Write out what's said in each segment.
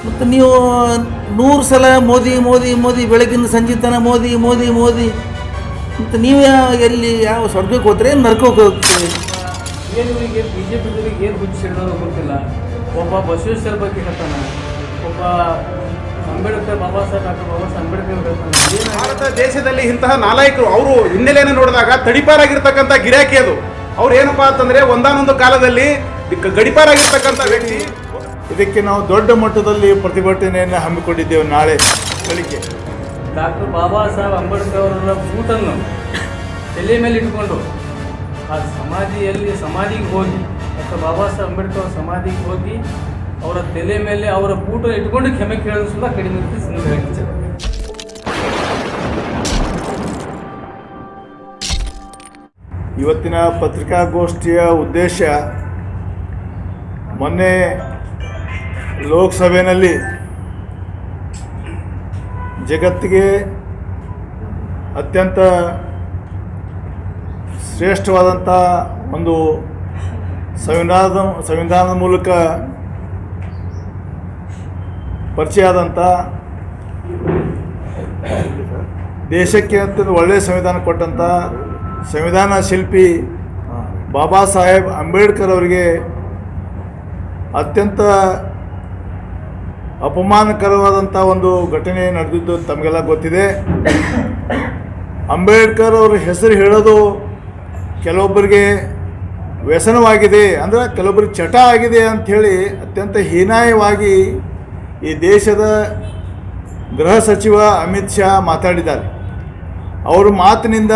ಮತ್ತು ನೀವು 100 ಸಲ ಮೋದಿ ಮೋದಿ ಮೋದಿ ಬೆಳಗಿಂದ ಸಂಜೆ ತನಕ ಮೋದಿ ಮೋದಿ ಮೋದಿ ಮತ್ತು ನೀವು ಎಲ್ಲಿ ಯಾವ ಸ್ವರ್ಗಕ್ಕೆ ಹೋಗ್ತೀರಿ ನರ್ಕಕ್ಕೆ ಹೋಗ್ತೀರಿ? ಏನು ಇವರಿಗೆ ಬಿ ಜೆ ಪಿದವರಿಗೆ ಏನು ಹುಚ್ಚು ಹಿಡಿದೋ ಗೊತ್ತಿಲ್ಲ. ಒಬ್ಬ ಬಸವೇಶ್ವರ ಬಗ್ಗೆ ಹೇಳ್ತಾನೆ, ಒಬ್ಬ ಅಂಬೇಡ್ಕರ್ ಬಾಬಾ ಸಾಹೇಬ್ ಅಂಬೇಡ್ಕರ್ ಹೇಳ್ತಾನೆ. ಭಾರತ ದೇಶದಲ್ಲಿ ಇಂತಹ ನಾಲಾಯಕರು ಅವರು ಹಿನ್ನೆಲೆಯನ್ನು ನೋಡಿದಾಗ ತಡಿಪಾರಾಗಿರ್ತಕ್ಕಂಥ ಗಿರಾಕಿ ಅದು. ಅವ್ರು ಏನಪ್ಪಾ ಅಂತಂದ್ರೆ ಒಂದಾನೊಂದು ಕಾಲದಲ್ಲಿ ಗಡಿಪಾರಾಗಿರ್ತಕ್ಕಂಥ ವ್ಯಕ್ತಿ. ಇದಕ್ಕೆ ನಾವು ದೊಡ್ಡ ಮಟ್ಟದಲ್ಲಿ ಪ್ರತಿಭಟನೆಯನ್ನು ಹಮ್ಮಿಕೊಂಡಿದ್ದೇವೆ. ನಾಳೆ ಬೆಳಿಗ್ಗೆ ಡಾಕ್ಟರ್ ಬಾಬಾ ಸಾಹೇಬ್ ಅಂಬೇಡ್ಕರ್ ಅವರ ಬೂಟನ್ನು ತಲೆ ಮೇಲೆ ಇಟ್ಕೊಂಡು ಆ ಸಮಾಧಿಗೆ ಹೋಗಿ ಡಾಕ್ಟರ್ ಬಾಬಾ ಸಾಹೇಬ್ ಅಂಬೇಡ್ಕರ್ ಅವರ ಸಮಾಧಿಗೆ ಹೋಗಿ ಅವರ ತಲೆ ಮೇಲೆ ಅವರ ಬೂಟ ಇಟ್ಕೊಂಡು ಕ್ಷಮೆ ಕೇಳೋದು ಸುದ ಕಡಿಮೆ ಹೇಳ್ತಿದ್ದಾರೆ. ಇವತ್ತಿನ ಪತ್ರಿಕಾಗೋಷ್ಠಿಯ ಉದ್ದೇಶ, ಮೊನ್ನೆ ಲೋಕಸಭೆಯಲ್ಲಿ ಜಗತ್ತಿಗೆ ಅತ್ಯಂತ ಶ್ರೇಷ್ಠವಾದಂಥ ಒಂದು ಸಂವಿಧಾನದ ಮೂಲಕ ಪರಿಚಯ ಆದಂಥ, ದೇಶಕ್ಕೆ ಅತ್ಯಂತ ಒಳ್ಳೆಯ ಸಂವಿಧಾನ ಕೊಟ್ಟಂಥ ಸಂವಿಧಾನ ಶಿಲ್ಪಿ ಬಾಬಾ ಸಾಹೇಬ್ ಅಂಬೇಡ್ಕರ್ ಅವರಿಗೆ ಅತ್ಯಂತ ಅಪಮಾನಕರವಾದಂಥ ಒಂದು ಘಟನೆ ನಡೆದಿದ್ದು ತಮಗೆಲ್ಲ ಗೊತ್ತಿದೆ. ಅಂಬೇಡ್ಕರ್ ಅವರ ಹೆಸರು ಹೇಳೋದು ಕೆಲವೊಬ್ಬರಿಗೆ ವ್ಯಸನವಾಗಿದೆ, ಅಂದರೆ ಕೆಲವೊಬ್ಬರಿಗೆ ಚಟ ಆಗಿದೆ ಅಂಥೇಳಿ ಅತ್ಯಂತ ಹೀನಾಯವಾಗಿ ಈ ದೇಶದ ಗೃಹ ಸಚಿವ ಅಮಿತ್ ಶಾ ಮಾತಾಡಿದ್ದಾರೆ. ಅವರ ಮಾತಿನಿಂದ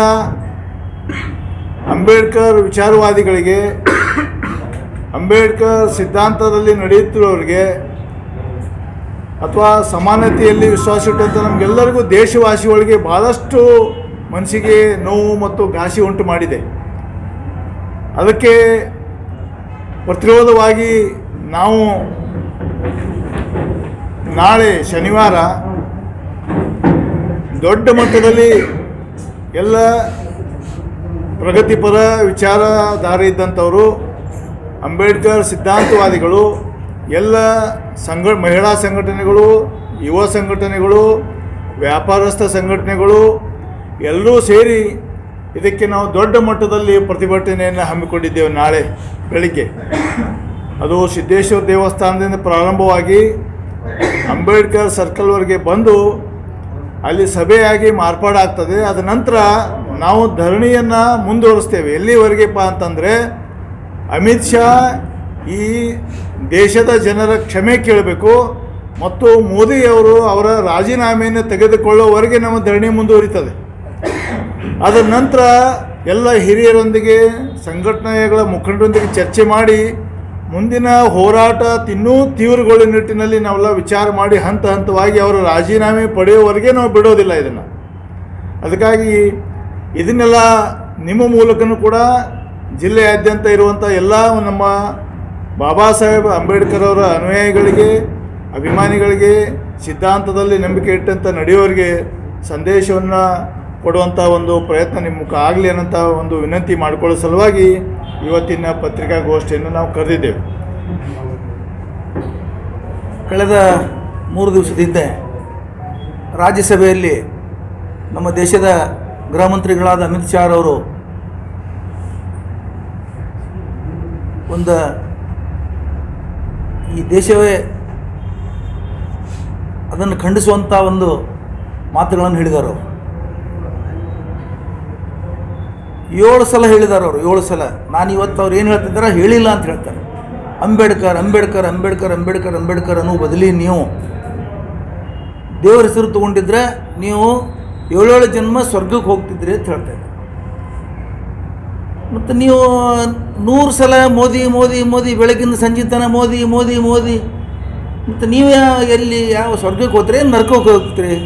ಅಂಬೇಡ್ಕರ್ ವಿಚಾರವಾದಿಗಳಿಗೆ, ಅಂಬೇಡ್ಕರ್ ಸಿದ್ಧಾಂತದಲ್ಲಿ ನಡೆಯುತ್ತಿರೋರಿಗೆ ಅಥವಾ ಸಮಾನತೆಯಲ್ಲಿ ವಿಶ್ವಾಸ ಇಟ್ಟಂಥ ನಮಗೆಲ್ಲರಿಗೂ ದೇಶವಾಸಿಗಳಿಗೆ ಭಾಳಷ್ಟು ಮನಸ್ಸಿಗೆ ನೋವು ಮತ್ತು ಘಾಸಿ ಉಂಟು ಮಾಡಿದೆ. ಅದಕ್ಕೆ ಪ್ರತಿರೋಧವಾಗಿ ನಾವು ನಾಳೆ ಶನಿವಾರ ದೊಡ್ಡ ಮಟ್ಟದಲ್ಲಿ ಎಲ್ಲ ಪ್ರಗತಿಪರ ವಿಚಾರಧಾರೆ ಇದ್ದಂಥವರು, ಅಂಬೇಡ್ಕರ್ ಸಿದ್ಧಾಂತವಾದಿಗಳು, ಎಲ್ಲ ಮಹಿಳಾ ಸಂಘಟನೆಗಳು, ಯುವ ಸಂಘಟನೆಗಳು, ವ್ಯಾಪಾರಸ್ಥ ಸಂಘಟನೆಗಳು ಎಲ್ಲರೂ ಸೇರಿ ಇದಕ್ಕೆ ನಾವು ದೊಡ್ಡ ಮಟ್ಟದಲ್ಲಿ ಪ್ರತಿಭಟನೆಯನ್ನು ಹಮ್ಮಿಕೊಂಡಿದ್ದೇವೆ. ನಾಳೆ ಬೆಳಿಗ್ಗೆ ಅದು ಸಿದ್ದೇಶ್ವರ ದೇವಸ್ಥಾನದಿಂದ ಪ್ರಾರಂಭವಾಗಿ ಅಂಬೇಡ್ಕರ್ ಸರ್ಕಲ್ವರೆಗೆ ಬಂದು ಅಲ್ಲಿ ಸಭೆಯಾಗಿ ಮಾರ್ಪಾಡಾಗ್ತದೆ. ಅದ ನಂತರ ನಾವು ಧರಣಿಯನ್ನು ಮುಂದುವರಿಸ್ತೇವೆ. ಎಲ್ಲಿವರೆಗೆಪ್ಪ ಅಂತಂದರೆ ಅಮಿತ್ ಶಾ ಈ ದೇಶದ ಜನರ ಕ್ಷಮೆ ಕೇಳಬೇಕು ಮತ್ತು ಮೋದಿಯವರು ಅವರ ರಾಜೀನಾಮೆಯನ್ನು ತೆಗೆದುಕೊಳ್ಳೋವರೆಗೆ ನಮ್ಮ ಧರಣಿ ಮುಂದುವರಿತದೆ. ಅದರ ನಂತರ ಎಲ್ಲ ಹಿರಿಯರೊಂದಿಗೆ, ಸಂಘಟನೆಗಳ ಮುಖಂಡರೊಂದಿಗೆ ಚರ್ಚೆ ಮಾಡಿ ಮುಂದಿನ ಹೋರಾಟ ಇನ್ನೂ ತೀವ್ರಗೊಳ್ಳುವ ನಿಟ್ಟಿನಲ್ಲಿ ನಾವೆಲ್ಲ ವಿಚಾರ ಮಾಡಿ ಹಂತ ಹಂತವಾಗಿ ಅವರ ರಾಜೀನಾಮೆ ಪಡೆಯುವವರೆಗೆ ನಾವು ಬಿಡೋದಿಲ್ಲ ಇದನ್ನು. ಅದಕ್ಕಾಗಿ ಇದನ್ನೆಲ್ಲ ನಿಮ್ಮ ಮೂಲಕನೂ ಕೂಡ ಜಿಲ್ಲೆಯಾದ್ಯಂತ ಇರುವಂಥ ಎಲ್ಲ ನಮ್ಮ ಬಾಬಾ ಸಾಹೇಬ್ ಅಂಬೇಡ್ಕರ್ ಅವರ ಅನುಯಾಯಿಗಳಿಗೆ, ಅಭಿಮಾನಿಗಳಿಗೆ, ಸಿದ್ಧಾಂತದಲ್ಲಿ ನಂಬಿಕೆ ಇಟ್ಟಂಥ ನಡೆಯೋರಿಗೆ ಸಂದೇಶವನ್ನು ಕೊಡುವಂಥ ಒಂದು ಪ್ರಯತ್ನ ನಿಮ್ಮ ಮುಖ ಆಗಲಿ ಅನ್ನೋಂಥ ಒಂದು ವಿನಂತಿ ಮಾಡಿಕೊಳ್ಳೋ ಸಲುವಾಗಿ ಇವತ್ತಿನ ಪತ್ರಿಕಾಗೋಷ್ಠಿಯನ್ನು ನಾವು ಕರೆದಿದ್ದೇವೆ. ಕಳೆದ 3 ದಿವಸದ ಹಿಂದೆ ರಾಜ್ಯಸಭೆಯಲ್ಲಿ ನಮ್ಮ ದೇಶದ ಗೃಹ ಮಂತ್ರಿಗಳಾದ ಅಮಿತ್ ಶಾ ಅವರು ಈ ದೇಶವೇ ಅದನ್ನು ಖಂಡಿಸುವಂಥ ಒಂದು ಮಾತುಗಳನ್ನು ಹೇಳಿದರು. 7 ಸಲ ಹೇಳಿದ್ದಾರೆ ಅವರು, 7 ಸಲ. ನಾನು ಇವತ್ತು ಅವ್ರು ಏನು ಹೇಳ್ತಿದ್ದಾರೆ ಹೇಳಿಲ್ಲ ಅಂತ ಹೇಳ್ತಾರೆ. ಅಂಬೇಡ್ಕರ್ ಅಂಬೇಡ್ಕರ್ ಅಂಬೇಡ್ಕರ್ ಅಂಬೇಡ್ಕರ್ ಅಂಬೇಡ್ಕರ್ ಅನ್ನೋ ಬದಲಿ ನೀವು ದೇವರ ಹೆಸರು ತೊಗೊಂಡಿದ್ರೆ ನೀವು 7 ಜನ್ಮ ಸ್ವರ್ಗಕ್ಕೆ ಹೋಗ್ತಿದ್ರಿ ಅಂತ ಹೇಳ್ತಾರೆ. ಮತ್ತು ನೀವು 100 ಸಲ ಮೋದಿ ಮೋದಿ ಮೋದಿ ಬೆಳಗಿಂದ ಸಂಜೆ ತನಕ ಮೋದಿ ಮೋದಿ ಮೋದಿ ಮತ್ತು ನೀವು ಎಲ್ಲಿ ಯಾವ ಸ್ವರ್ಗಕ್ಕೆ ಹೋಗ್ತೀರಿ ನರ್ಕಕ್ಕೆ ಹೋಗ್ತೀರಿ?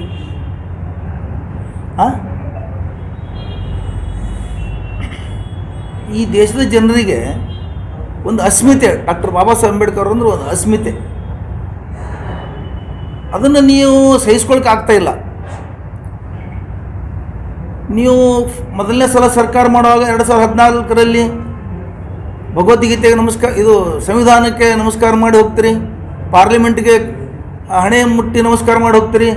ಈ ದೇಶದ ಜನರಿಗೆ ಒಂದು ಅಸ್ಮಿತೆ, ಡಾಕ್ಟರ್ ಬಾಬಾ ಸಾಹೇಬ್ ಅಂಬೇಡ್ಕರ್ ಅಂದ್ರೆ ಒಂದು ಅಸ್ಮಿತೆ, ಅದನ್ನು ನೀವು ಸಹಿಸ್ಕೊಳಕ್ಕೆ ಆಗ್ತಾಯಿಲ್ಲ. ನೀವು ಮೊದಲನೇ ಸಲ ಸರ್ಕಾರ ಮಾಡುವಾಗ 2014ರಲ್ಲಿ ಭಗವದ್ಗೀತೆಗೆ ನಮಸ್ಕಾರ, ಇದು ಸಂವಿಧಾನಕ್ಕೆ ನಮಸ್ಕಾರ ಮಾಡಿ ಹೋಗ್ತೀರಿ, ಪಾರ್ಲಿಮೆಂಟ್ಗೆ ಹಣೆ ಮುಟ್ಟಿ ನಮಸ್ಕಾರ ಮಾಡಿ ಹೋಗ್ತೀರಿ,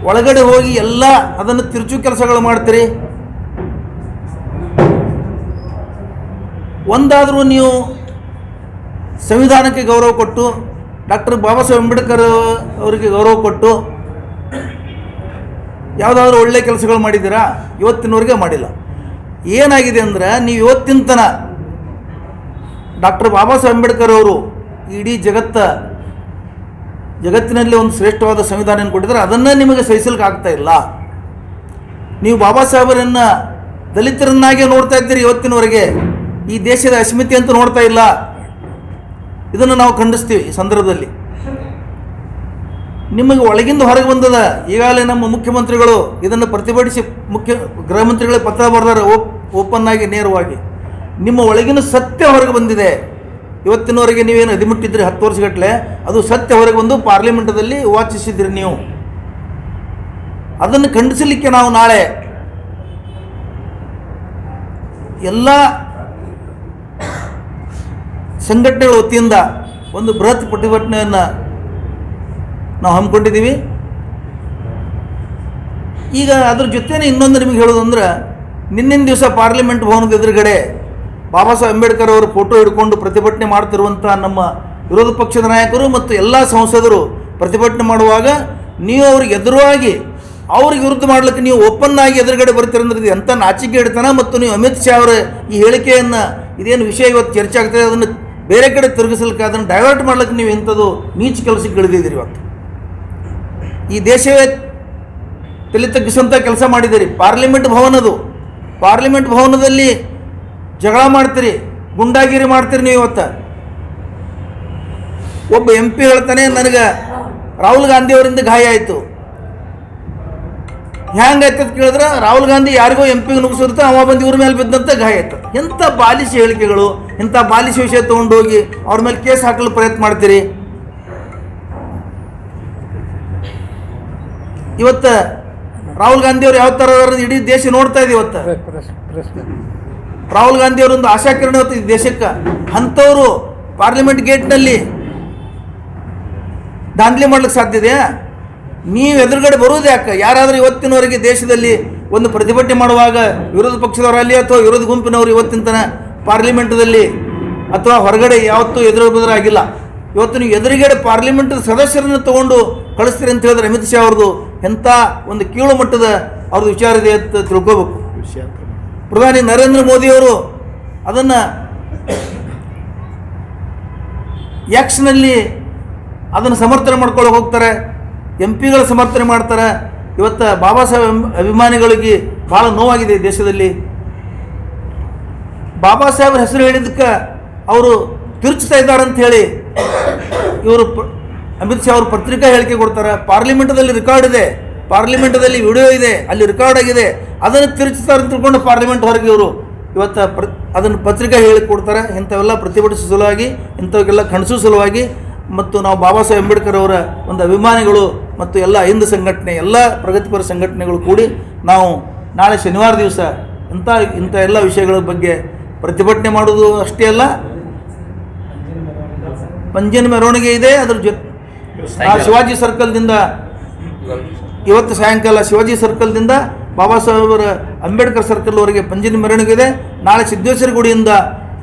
ಒಳಗಡೆ ಹೋಗಿ ಎಲ್ಲ ಅದನ್ನು ತಿರುಚು ಕೆಲಸಗಳು ಮಾಡ್ತೀರಿ. ಒಂದಾದರೂ ನೀವು ಸಂವಿಧಾನಕ್ಕೆ ಗೌರವ ಕೊಟ್ಟು, ಡಾಕ್ಟರ್ ಬಾಬಾ ಸಾಹೇಬ್ ಅಂಬೇಡ್ಕರ್ ಅವರಿಗೆ ಗೌರವ ಕೊಟ್ಟು ಯಾವುದಾದ್ರೂ ಒಳ್ಳೆಯ ಕೆಲಸಗಳು ಮಾಡಿದ್ದೀರಾ? ಇವತ್ತಿನವರೆಗೆ ಮಾಡಿಲ್ಲ. ಏನಾಗಿದೆ ಅಂದರೆ, ನೀವು ಇವತ್ತಿನ ತನ ಡಾಕ್ಟರ್ ಬಾಬಾ ಸಾಹೇಬ್ ಅಂಬೇಡ್ಕರ್ ಅವರು ಇಡೀ ಜಗತ್ತಿನಲ್ಲಿ ಒಂದು ಶ್ರೇಷ್ಠವಾದ ಸಂವಿಧಾನ ಕೊಟ್ಟಿದ್ದಾರೆ, ಅದನ್ನೇ ನಿಮಗೆ ಸಹಿಸಲಿಕ್ಕೆ ಆಗ್ತಾ ಇಲ್ಲ. ನೀವು ಬಾಬಾ ಸಾಹೇಬರನ್ನು ದಲಿತರನ್ನಾಗೆ ನೋಡ್ತಾ ಇದ್ದೀರಿ ಇವತ್ತಿನವರೆಗೆ, ಈ ದೇಶದ ಅಸ್ಮಿತೆ ಅಂತ ನೋಡ್ತಾ ಇಲ್ಲ. ಇದನ್ನು ನಾವು ಖಂಡಿಸ್ತೀವಿ. ಈ ಸಂದರ್ಭದಲ್ಲಿ ನಿಮಗೆ ಒಳಗಿಂದ ಹೊರಗೆ ಬಂದದ. ಈಗಾಗಲೇ ನಮ್ಮ ಮುಖ್ಯಮಂತ್ರಿಗಳು ಇದನ್ನು ಪ್ರತಿಭಟಿಸಿ ಗೃಹ ಮಂತ್ರಿಗಳೇ ಪತ್ರ ಬರೆದಾರೆ, ಓಪನ್ ಆಗಿ ನೇರವಾಗಿ. ನಿಮ್ಮ ಒಳಗಿನ ಸತ್ಯ ಹೊರಗೆ ಬಂದಿದೆ. ಇವತ್ತಿನವರೆಗೆ ನೀವೇನು ಅದಿಮುಟ್ಟಿದ್ರಿ 10 ವರ್ಷಗಟ್ಟಲೆ, ಅದು ಸತ್ಯ ಹೊರಗೆ ಬಂದು ಪಾರ್ಲಿಮೆಂಟದಲ್ಲಿ ವಾಚಿಸಿದ್ರಿ ನೀವು. ಅದನ್ನು ಖಂಡಿಸಲಿಕ್ಕೆ ನಾವು ನಾಳೆ ಎಲ್ಲ ಸಂಘಟನೆಗಳ ವತಿಯಿಂದ ಒಂದು ಬೃಹತ್ ಪ್ರತಿಭಟನೆಯನ್ನು ನಾವು ಹಮ್ಮಿಕೊಂಡಿದ್ದೀವಿ. ಈಗ ಅದ್ರ ಜೊತೆನೇ ಇನ್ನೊಂದು ನಿಮಗೆ ಹೇಳೋದಂದ್ರೆ, ನಿನ್ನಿನ ದಿವಸ ಪಾರ್ಲಿಮೆಂಟ್ ಭವನದ ಎದುರುಗಡೆ ಬಾಬಾ ಸಾಹೇಬ್ ಅಂಬೇಡ್ಕರ್ ಅವರ ಫೋಟೋ ಹಿಡ್ಕೊಂಡು ಪ್ರತಿಭಟನೆ ಮಾಡ್ತಿರುವಂಥ ನಮ್ಮ ವಿರೋಧ ಪಕ್ಷದ ನಾಯಕರು ಮತ್ತು ಎಲ್ಲ ಸಂಸದರು ಪ್ರತಿಭಟನೆ ಮಾಡುವಾಗ ನೀವು ಅವ್ರಿಗೆ ಎದುರಾಗಿ ಅವ್ರಿಗೆ ವಿರುದ್ಧ ಮಾಡಲಿಕ್ಕೆ ನೀವು ಓಪನ್ ಆಗಿ ಎದುರುಗಡೆ ಬರ್ತೀರಂದ್ರೆ ಇದು ಎಂಥ ನಾಚಿಕೆ ಹಿಡ್ತಾನೆ. ಮತ್ತು ನೀವು ಅಮಿತ್ ಶಾ ಅವರ ಈ ಹೇಳಿಕೆಯನ್ನು, ಇದೇನು ವಿಷಯ ಇವತ್ತು ಚರ್ಚೆ ಆಗ್ತದೆ, ಅದನ್ನು ಬೇರೆ ಕಡೆ ತಿರುಗಿಸಲಿಕ್ಕೆ, ಅದನ್ನು ಡೈವರ್ಟ್ ಮಾಡ್ಲಿಕ್ಕೆ ನೀವು ಎಂಥದ್ದು ನೀಚ ಕೆಲಸಕ್ಕೆ ಇಳಿದಿದ್ದೀರಿ. ಇವತ್ತು ಈ ದೇಶವೇ ತಲೆ ತಗ್ಗಿಸುವಂಥ ಕೆಲಸ ಮಾಡಿದ್ದೀರಿ. ಪಾರ್ಲಿಮೆಂಟ್ ಭವನದಲ್ಲಿ ಜಗಳ ಮಾಡ್ತೀರಿ, ಗುಂಡಾಗಿರಿ ಮಾಡ್ತೀರಿ ನೀವು. ಇವತ್ತು ಒಬ್ಬ MP ಹೇಳ್ತಾನೆ, ನನಗೆ ರಾಹುಲ್ ಗಾಂಧಿ ಅವರಿಂದ ಗಾಯ ಆಯಿತು. ಹ್ಯಾಂಗಾಯ್ತು ಅಂತ ಕೇಳಿದ್ರೆ, ರಾಹುಲ್ ಗಾಂಧಿ ಯಾರಿಗೋ MP ನುಗ್ಸಿರುತ್ತೆ, ಅವ ಬಂದು ಇವ್ರ ಮೇಲೆ ಬಿದ್ದಂತ ಗಾಯ ಆಯ್ತು. ಎಂಥ ಬಾಲಿಶ ಹೇಳಿಕೆಗಳು, ಇಂಥ ಬಾಲಿಶ ವಿಷಯ ತೊಗೊಂಡೋಗಿ ಅವ್ರ ಮೇಲೆ ಕೇಸ್ ಹಾಕಲು ಪ್ರಯತ್ನ ಮಾಡ್ತೀರಿ. ಇವತ್ತು ರಾಹುಲ್ ಗಾಂಧಿ ಅವರು ಯಾವ ಥರ ಇಡೀ ದೇಶ ನೋಡ್ತಾ ಇದೆ. ಇವತ್ತು ರಾಹುಲ್ ಗಾಂಧಿ ಅವರೊಂದು ಆಶಾಕಿರಣ ಇವತ್ತು ಈ ದೇಶಕ್ಕೆ. ಅಂಥವರು ಪಾರ್ಲಿಮೆಂಟ್ ಗೇಟ್ನಲ್ಲಿ ದಾಂಧಲೆ ಮಾಡ್ಲಿಕ್ಕೆ ಸಾಧ್ಯ ಇದೆಯಾ? ನೀವು ಎದುರುಗಡೆ ಬರುವುದು ಯಾಕೆ? ಯಾರಾದರೂ ಇವತ್ತಿನವರೆಗೆ ದೇಶದಲ್ಲಿ ಒಂದು ಪ್ರತಿಭಟನೆ ಮಾಡುವಾಗ ವಿರೋಧ ಪಕ್ಷದವರಲ್ಲಿ ಅಥವಾ ವಿರೋಧ ಗುಂಪಿನವರು ಇವತ್ತಿನ ತನ ಪಾರ್ಲಿಮೆಂಟದಲ್ಲಿ ಅಥವಾ ಹೊರಗಡೆ ಯಾವತ್ತೂ ಎದುರಾಗಿಲ್ಲ. ಇವತ್ತು ನೀವು ಎದುರುಗಡೆ ಪಾರ್ಲಿಮೆಂಟ್ ಸದಸ್ಯರನ್ನು ತೊಗೊಂಡು ಕಳಿಸ್ತೀರಿ ಅಂತ ಹೇಳಿದ್ರೆ ಅಮಿತ್ ಶಾ ಅವ್ರದ್ದು ಎಂಥ ಒಂದು ಕೀಳು ಮಟ್ಟದ ಅವ್ರದ್ದು ವಿಚಾರ ಇದೆ ಅಂತ ತಿಳ್ಕೋಬೇಕು. ಪ್ರಧಾನಿ ನರೇಂದ್ರ ಮೋದಿಯವರು ಅದನ್ನು ಎಕ್ಸ್ನಲ್ಲಿ ಅದನ್ನು ಸಮರ್ಥನೆ ಮಾಡ್ಕೊಳ್ಳೋಕೆ ಹೋಗ್ತಾರೆ, MP ಗಳ ಸಮರ್ಥನೆ ಮಾಡ್ತಾರೆ. ಇವತ್ತು ಬಾಬಾ ಸಾಹೇಬ್ ಅಭಿಮಾನಿಗಳಿಗೆ ಭಾಳ ನೋವಾಗಿದೆ ಈ ದೇಶದಲ್ಲಿ. ಬಾಬಾ ಸಾಹೇಬ್ರ ಹೆಸರು ಹೇಳಿದ್ದಕ್ಕೆ ಅವರು ತಿರುಚ್ತಾ ಇದ್ದಾರೆ ಅಂತ ಹೇಳಿ ಇವರು ಅಮಿತ್ ಶಾ ಅವರು ಪತ್ರಿಕಾ ಹೇಳಿಕೆ ಕೊಡ್ತಾರೆ. ಪಾರ್ಲಿಮೆಂಟದಲ್ಲಿ ರೆಕಾರ್ಡ್ ಇದೆ, ಪಾರ್ಲಿಮೆಂಟದಲ್ಲಿ ವಿಡಿಯೋ ಇದೆ, ಅಲ್ಲಿ ರೆಕಾರ್ಡ್ ಆಗಿದೆ. ಅದನ್ನು ತಿರುಚ್ತಾರೆ ಅಂತ ತಿಳ್ಕೊಂಡು ಪಾರ್ಲಿಮೆಂಟ್ ಹೊರಗೆ ಇವರು ಇವತ್ತು ಅದನ್ನು ಪತ್ರಿಕಾ ಹೇಳಿ ಕೊಡ್ತಾರೆ. ಇಂಥವೆಲ್ಲ ಪ್ರತಿಭಟಿಸುವ ಸಲುವಾಗಿ, ಇಂಥವಕ್ಕೆಲ್ಲ ಖಂಡಿಸುವ ಸಲುವಾಗಿ ಮತ್ತು ನಾವು ಬಾಬಾ ಸಾಹೇಬ್ ಅಂಬೇಡ್ಕರ್ ಅವರ ಒಂದು ಅಭಿಮಾನಿಗಳು ಮತ್ತು ಎಲ್ಲ ಹಿಂದೂ ಸಂಘಟನೆ, ಎಲ್ಲ ಪ್ರಗತಿಪರ ಸಂಘಟನೆಗಳು ಕೂಡಿ ನಾವು ನಾಳೆ ಶನಿವಾರ ದಿವಸ ಇಂಥ ಎಲ್ಲ ವಿಷಯಗಳ ಬಗ್ಗೆ ಪ್ರತಿಭಟನೆ ಮಾಡೋದು ಅಷ್ಟೇ ಅಲ್ಲ, ಪಂಜಿನ ಮೆರವಣಿಗೆ ಇದೆ. ಅದ್ರ ಜೊತೆ ಶಿವಾಜಿ ಸರ್ಕಲ್ದಿಂದ ಇವತ್ತು ಸಾಯಂಕಾಲ ಶಿವಾಜಿ ಸರ್ಕಲ್ದಿಂದ ಬಾಬಾ ಸಾಹೇಬರ ಅಂಬೇಡ್ಕರ್ ಸರ್ಕಲ್ವರೆಗೆ ಪಂಜಿನ ಮೆರವಣಿಗೆ ಇದೆ. ನಾಳೆ ಸಿದ್ದೇಶ್ವರ ಗುಡಿಯಿಂದ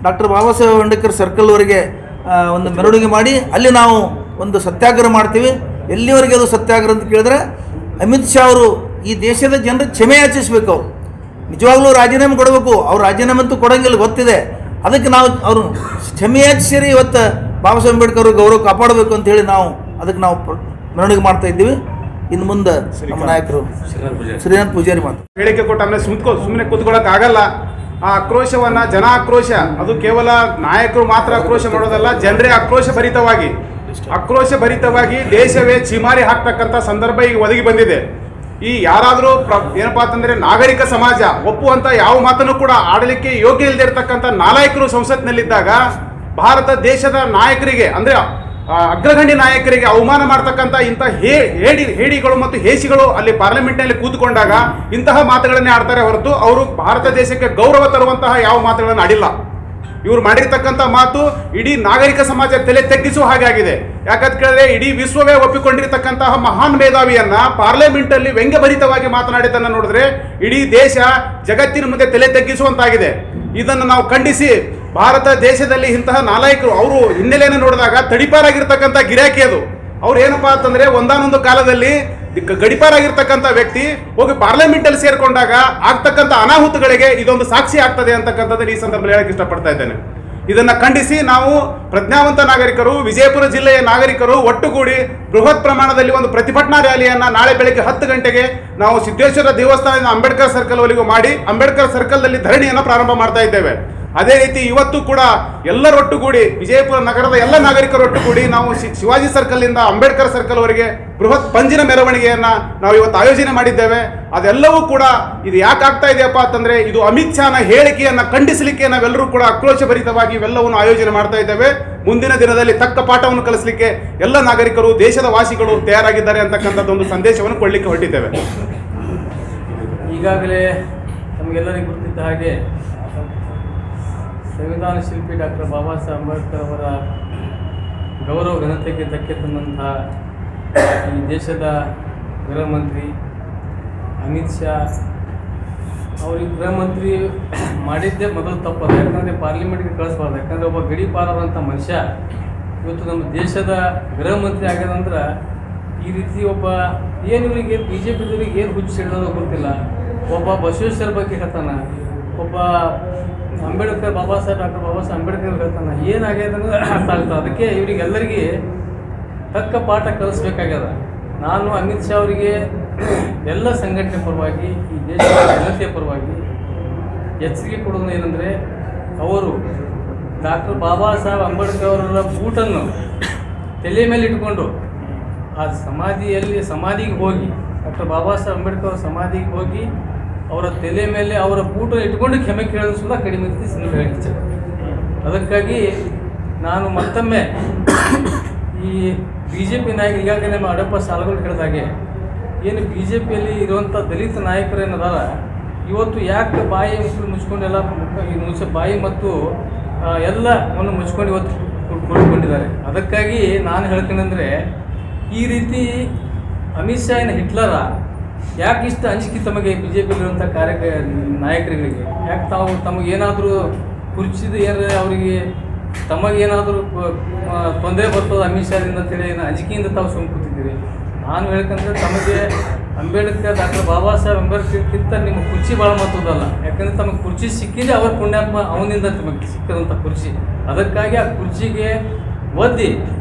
ಡಾಕ್ಟರ್ ಬಾಬಾ ಸಾಹೇಬ್ ಅಂಬೇಡ್ಕರ್ ಸರ್ಕಲ್ವರೆಗೆ ಒಂದು ಮೆರವಣಿಗೆ ಮಾಡಿ ಅಲ್ಲಿ ನಾವು ಒಂದು ಸತ್ಯಾಗ್ರಹ ಮಾಡ್ತೀವಿ. ಎಲ್ಲಿವರೆಗೆ ಅದು ಸತ್ಯಾಗ್ರಹ ಅಂತ ಕೇಳಿದ್ರೆ, ಅಮಿತ್ ಶಾ ಅವರು ಈ ದೇಶದ ಜನರು ಕ್ಷಮೆ ಯಾಚಿಸಬೇಕು. ಅವರು ನಿಜವಾಗ್ಲೂ ರಾಜೀನಾಮೆ ಕೊಡಬೇಕು. ಅವ್ರು ರಾಜೀನಾಮೆ ಅಂತೂ ಕೊಡೋಂಗಿಲ್ಲ, ಗೊತ್ತಿದೆ. ಅದಕ್ಕೆ ನಾವು ಅವರು ಕ್ಷಮೆ ಯಾಚಿಸಿರಿ ಇವತ್ತು ಬಾಬಾ ಸಾಹೇಬ್ ಅಂಬೇಡ್ಕರ್ ಗೌರವ ಕಾಪಾಡಬೇಕು ಅಂತ ಹೇಳಿ ನಾವು ಅದಕ್ಕೆ ನಾವು ಮೆರವಣಿಗೆ ಮಾಡ್ತಾ ಇದ್ದೀವಿ. ಇನ್ನು ಮುಂದೆ ನಮ್ಮ ನಾಯಕರು ಶ್ರೀನಾಥ್ ಪೂಜಾರಿ ಮಾತು ಹೇಳಿಕೆ ಕೊಟ್ಟ ಆಮೇಲೆ ಸುಮ್ಮನೆ ಕೂತ್ಕೊಳ್ಳೋಕೆ ಆಗಲ್ಲ. ಆ ಆಕ್ರೋಶವನ್ನ, ಜನ ಆಕ್ರೋಶ, ಅದು ಕೇವಲ ನಾಯಕರು ಮಾತ್ರ ಆಕ್ರೋಶ ಮಾಡೋದಲ್ಲ, ಜನರೇ ಆಕ್ರೋಶ ಭರಿತವಾಗಿ ದೇಶವೇ ಚಿಮಾರಿ ಹಾಕ್ತಕ್ಕಂಥ ಸಂದರ್ಭ ಈಗ ಒದಗಿ ಬಂದಿದೆ. ಈ ಯಾರಾದರೂ ಏನಪ್ಪಾ ಅಂತಂದ್ರೆ ನಾಗರಿಕ ಸಮಾಜ ಒಪ್ಪುವಂತ ಯಾವ ಮಾತನ್ನು ಕೂಡ ಆಡಲಿಕ್ಕೆ ಯೋಗ್ಯ ಇಲ್ಲದೆ ಇರತಕ್ಕಂಥ ನಾಲಾಯಕರು ಸಂಸತ್ನಲ್ಲಿದ್ದಾಗ ಭಾರತ ದೇಶದ ನಾಯಕರಿಗೆ ಅಂದ್ರೆ ಅಗ್ರಗಣ್ಯ ನಾಯಕರಿಗೆ ಅವಮಾನ ಮಾಡ್ತಕ್ಕಂಥ ಇಂಥ ಹೇಡಿಗಳು ಮತ್ತು ಹೇಸಿಗಳು ಅಲ್ಲಿ ಪಾರ್ಲಿಮೆಂಟ್ನಲ್ಲಿ ಕೂತ್ಕೊಂಡಾಗ ಇಂತಹ ಮಾತುಗಳನ್ನೇ ಆಡ್ತಾರೆ ಹೊರತು ಅವರು ಭಾರತ ದೇಶಕ್ಕೆ ಗೌರವ ತರುವಂತಹ ಯಾವ ಮಾತುಗಳನ್ನು ಆಡಿಲ್ಲ. ಇವ್ರು ಮಾಡಿರ್ತಕ್ಕಂಥ ಮಾತು ಇಡೀ ನಾಗರಿಕ ಸಮಾಜ ತಲೆ ತಗ್ಗಿಸುವ ಹಾಗಾಗಿದೆ. ಯಾಕಂತ ಕೇಳಿದ್ರೆ ಇಡೀ ವಿಶ್ವವೇ ಒಪ್ಪಿಕೊಂಡಿರ್ತಕ್ಕಂತಹ ಮಹಾನ್ ಮೇಧಾವಿಯನ್ನ ಪಾರ್ಲಿಮೆಂಟ್ ಅಲ್ಲಿ ವ್ಯಂಗ್ಯಭರಿತವಾಗಿ ಮಾತನಾಡಿದ್ದನ್ನು ನೋಡಿದ್ರೆ ಇಡೀ ದೇಶ ಜಗತ್ತಿನ ಮುಂದೆ ತಲೆ ತಗ್ಗಿಸುವಂತಾಗಿದೆ. ಇದನ್ನು ನಾವು ಖಂಡಿಸಿ ಭಾರತ ದೇಶದಲ್ಲಿ ಇಂತಹ ನಾಲಾಯಕರು ಅವರು ಹಿನ್ನೆಲೆಯನ್ನು ನೋಡಿದಾಗ ತಡಿಪಾರಾಗಿರ್ತಕ್ಕಂಥ ಗಿರಾಕಿ ಅದು. ಅವ್ರು ಏನಪ್ಪಾ ಅಂತಂದ್ರೆ ಒಂದಾನೊಂದು ಕಾಲದಲ್ಲಿ ಗಡಿಪಾರಾಗಿರ್ತಕ್ಕಂಥ ವ್ಯಕ್ತಿ ಹೋಗಿ ಪಾರ್ಲಿಮೆಂಟ್ ಅಲ್ಲಿ ಸೇರ್ಕೊಂಡಾಗ ಆಗ್ತಕ್ಕಂಥ ಅನಾಹುತಗಳಿಗೆ ಇದೊಂದು ಸಾಕ್ಷಿ ಆಗ್ತದೆ ಅಂತಕ್ಕಂಥದ್ದನ್ನು ಈ ಸಂದರ್ಭದಲ್ಲಿ ಹೇಳಕ್ಕೆ ಇಷ್ಟಪಡ್ತಾ ಇದ್ದೇನೆ. ಇದನ್ನ ಖಂಡಿಸಿ ನಾವು ಪ್ರಜ್ಞಾವಂತ ನಾಗರಿಕರು, ವಿಜಯಪುರ ಜಿಲ್ಲೆಯ ನಾಗರಿಕರು ಒಟ್ಟುಗೂಡಿ ಬೃಹತ್ ಪ್ರಮಾಣದಲ್ಲಿ ಒಂದು ಪ್ರತಿಭಟನಾ ರ್ಯಾಲಿಯನ್ನ ನಾಳೆ ಬೆಳಗ್ಗೆ 10 ಗಂಟೆಗೆ ನಾವು ಸಿದ್ದೇಶ್ವರ ದೇವಸ್ಥಾನದಿಂದ ಅಂಬೇಡ್ಕರ್ ಸರ್ಕಲ್ ವರೆಗೂ ಮಾಡಿ ಅಂಬೇಡ್ಕರ್ ಸರ್ಕಲ್ದಲ್ಲಿ ಧರಣಿಯನ್ನು ಪ್ರಾರಂಭ ಮಾಡ್ತಾ ಇದ್ದೇವೆ. ಅದೇ ರೀತಿ ಇವತ್ತು ಕೂಡ ಎಲ್ಲರೊಟ್ಟುಗೂಡಿ ವಿಜಯಪುರ ನಗರದ ಎಲ್ಲ ನಾಗರಿಕರೊಟ್ಟುಗೂಡಿ ನಾವು ಶಿವಾಜಿ ಸರ್ಕಲ್ನಿಂದ ಅಂಬೇಡ್ಕರ್ ಸರ್ಕಲ್ ವರೆಗೆ ಬೃಹತ್ ಪಂಜಿನ ಮೆರವಣಿಗೆಯನ್ನ ನಾವು ಇವತ್ತು ಆಯೋಜನೆ ಮಾಡಿದ್ದೇವೆ. ಅದೆಲ್ಲವೂ ಕೂಡ ಇದು ಯಾಕೆ ಆಗ್ತಾ ಇದೆಯಪ್ಪ ಅಂತಂದ್ರೆ ಇದು ಅಮಿತ್ ಶಾನ ಹೇಳಿಕೆಯನ್ನ ಖಂಡಿಸಲಿಕ್ಕೆ ನಾವೆಲ್ಲರೂ ಕೂಡ ಆಕ್ರೋಶಭರಿತವಾಗಿ ಇವೆಲ್ಲವನ್ನು ಆಯೋಜನೆ ಮಾಡ್ತಾ ಇದ್ದೇವೆ. ಮುಂದಿನ ದಿನದಲ್ಲಿ ತಕ್ಕ ಪಾಠವನ್ನು ಕಲಿಸಲಿಕ್ಕೆ ಎಲ್ಲ ನಾಗರಿಕರು, ದೇಶದ ವಾಸಿಗಳು ತಯಾರಾಗಿದ್ದಾರೆ ಅಂತಕ್ಕಂಥದ್ದು ಒಂದು ಸಂದೇಶವನ್ನು ಕೊಡಲಿಕ್ಕೆ ಹೊರಟಿದ್ದೇವೆ. ಈಗಾಗಲೇ ನಮಗೆಲ್ಲರಿಗೂ ಗೊತ್ತಿದ್ದ ಹಾಗೆ ಸಂವಿಧಾನ ಶಿಲ್ಪಿ ಡಾಕ್ಟರ್ ಬಾಬಾ ಸಾಹೇಬ್ ಅಂಬೇಡ್ಕರ್ ಅವರ ಗೌರವ ಘನತೆಗೆ ಧಕ್ಕೆ ತಂದಂತಹ ಈ ದೇಶದ ಗೃಹ ಮಂತ್ರಿ ಅಮಿತ್ ಶಾ ಅವ್ರಿಗೆ ಗೃಹ ಮಂತ್ರಿ ಮಾಡಿದ್ದೇ ಮೊದಲು ತಪ್ಪದ. ಯಾಕಂದರೆ ಪಾರ್ಲಿಮೆಂಟ್ಗೆ ಕಳಿಸ್ಬಾರ್ದು. ಯಾಕಂದರೆ ಒಬ್ಬ ಗಡಿಪಾರದಂಥ ಮನುಷ್ಯ ಇವತ್ತು ನಮ್ಮ ದೇಶದ ಗೃಹ ಮಂತ್ರಿ ಆಗ್ಯದಂದ್ರೆ ಈ ರೀತಿ ಒಬ್ಬ ಏನು ಇವರಿಗೆ ಬಿ ಜೆ ಪಿದವ್ರಿಗೆ ಏನು ಹುಚ್ಚು ಹಿಡಿದೋದು ಗೊತ್ತಿಲ್ಲ. ಒಬ್ಬ ಬಸವೇಶ್ವರ ಬಗ್ಗೆ ಹೇಳ್ತಾನ, ಒಬ್ಬ ಅಂಬೇಡ್ಕರ್ ಡಾಕ್ಟರ್ ಬಾಬಾ ಸಾಹೇಬ್ ಅಂಬೇಡ್ಕರ್ ಹೇಳ್ತಾನೆ. ಏನಾಗ್ಯದ ಅನ್ನೋದು ಅರ್ಥ ಆಗ್ತದೆ. ಅದಕ್ಕೆ ಇವರಿಗೆಲ್ಲರಿಗೆ ತಕ್ಕ ಪಾಠ ಕಲಿಸ್ಬೇಕಾಗ್ಯದ. ನಾನು ಅಮಿತ್ ಶಾ ಅವರಿಗೆ ಎಲ್ಲ ಸಂಘಟನೆ ಪರವಾಗಿ, ಈ ದೇಶದ ಜನತೆಯ ಪರವಾಗಿ ಎಚ್ಚರಿಕೆ ಕೊಡೋದು ಏನಂದರೆ, ಅವರು ಡಾಕ್ಟರ್ ಬಾಬಾ ಸಾಹೇಬ್ ಅಂಬೇಡ್ಕರ್ ಅವರ ಬೂಟನ್ನು ತಲೆ ಮೇಲೆ ಇಟ್ಕೊಂಡು ಆ ಸಮಾಧಿಗೆ ಹೋಗಿ ಡಾಕ್ಟರ್ ಬಾಬಾ ಸಾಹೇಬ್ ಅಂಬೇಡ್ಕರ್ ಅವರ ಸಮಾಧಿಗೆ ಹೋಗಿ ಅವರ ತಲೆ ಮೇಲೆ ಅವರ ಬೂಟನ್ನು ಇಟ್ಕೊಂಡು ಕ್ಷಮೆ ಕೇಳೋದು ಸುದ ಕಡಿಮೆ ಹೇಳಿ. ಅದಕ್ಕಾಗಿ ನಾನು ಮತ್ತೊಮ್ಮೆ ಈ ಬಿ ಜೆ ಪಿ ನಾಯಕರು ಈಗಾಗಲೇ ನಮ್ಮ ಅಡಪ್ಪ ಸಾಲಗಳು ಹೇಳಿದಾಗೆ ಏನು ಬಿ ಜೆ ಪಿಯಲ್ಲಿ ಇರುವಂಥ ದಲಿತ ನಾಯಕರು ಏನದಾರ ಇವತ್ತು ಯಾಕೆ ಬಾಯಿ ಮುಚ್ಕೊಂಡೆಲ್ಲ ಬಾಯಿ ಮತ್ತು ಎಲ್ಲವನ್ನು ಮುಚ್ಕೊಂಡು ಇವತ್ತು ಕುಳಿತುಕೊಂಡಿದ್ದಾರೆ. ಅದಕ್ಕಾಗಿ ನಾನು ಹೇಳ್ತೇನೆಂದರೆ, ಈ ರೀತಿ ಅಮಿತ್ ಶಾ ಹಿಟ್ಲರ ಯಾಕೆ ಇಷ್ಟು ಅಂಜಿಕೆ ತಮಗೆ ಬಿ ಜೆ ಪಿಲಿರುವಂಥ ನಾಯಕರುಗಳಿಗೆ? ಯಾಕೆ ತಮಗೇನಾದರೂ ಕುರ್ಚಿದು ಏನಾರ ಅವರಿಗೆ ತಮಗೇನಾದರೂ ತೊಂದರೆ ಬರ್ತದೆ ಅಮಿತ್ ಶಾದಿಂದ ಅಂತೇಳಿ ಅಂಜಿಕೆಯಿಂದ ತಾವು ಸುಮ್ಮನೆ ಕೂತಿದ್ದೀರಿ. ನಾನು ಹೇಳ್ಕಂದ್ರೆ ತಮಗೆ ಅಂಬೇಡ್ಕರ್ ಡಾಕ್ಟರ್ ಬಾಬಾ ಸಾಹೇಬ್ ಅಂಬೇಡ್ಕರ್ಗಿಂತ ನಿಮ್ಮ ಕುರ್ಚಿ ಭಾಳ ಮಹತ್ವದಲ್ಲ. ಯಾಕಂದರೆ ತಮಗೆ ಕುರ್ಚಿ ಸಿಕ್ಕಿದೆ ಅವರ ಪುಣ್ಯಾತ್ಮ, ಅವನಿಂದ ತಮಗೆ ಸಿಕ್ಕದಂಥ ಕುರ್ಚಿ. ಅದಕ್ಕಾಗಿ ಆ ಕುರ್ಚಿಗೆ ಒದ್ದಿ